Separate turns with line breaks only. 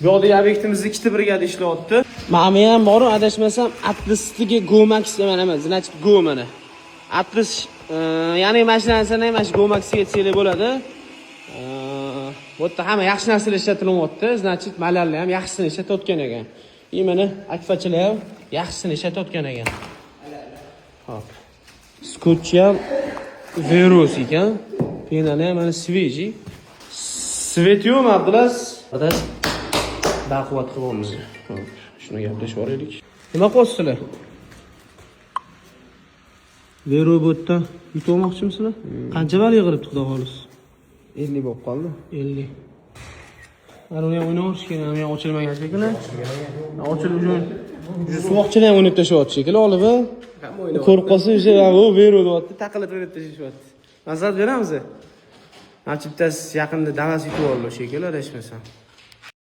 Bu yoqdagi obyektimiz ikkita brigada ishlayapti.
Mana ham bor, adashmasam, Atlas'dagi Gomax deman emas, значит, Go mana. Atlas, ya'ni mashinasini ham mana Gomaxga yetsanglar bo'ladi. Bu yerda hamma yaxshi narsalar ishlatilyapti, значит, malallar ham yaxshisini ishlatayotgan ekan. Mana akfachilar ham yaxshisini ishlatayotgan ekan. Hop. Skotch ham Veros ekan. Penani ham mana sveji. Svet yo'qmi, Abdulaziz? Abdulaziz baquvvat qilamiz. Hop, shuni gaplashib olaylik. Nima qilyapsizlar? Vero bu yerda yutmoqchimisizlar? Qancha vali qilibdi, xudo xolis?
50 bo'lib qoldi.
50. Mana uni ham o'ynayorish kerak, ham ochilmagan shekilli. Ochilib uchun suvoqchilar ham o'ynab tashyapti shekilli, olib. Ko'rib qolsa, o'sha Vero deyapti, taqilib o'ynab tashyapti. Nazar beramiz. Nachibtasi yaqinda davas yutib oldi shekilli, adashmasam.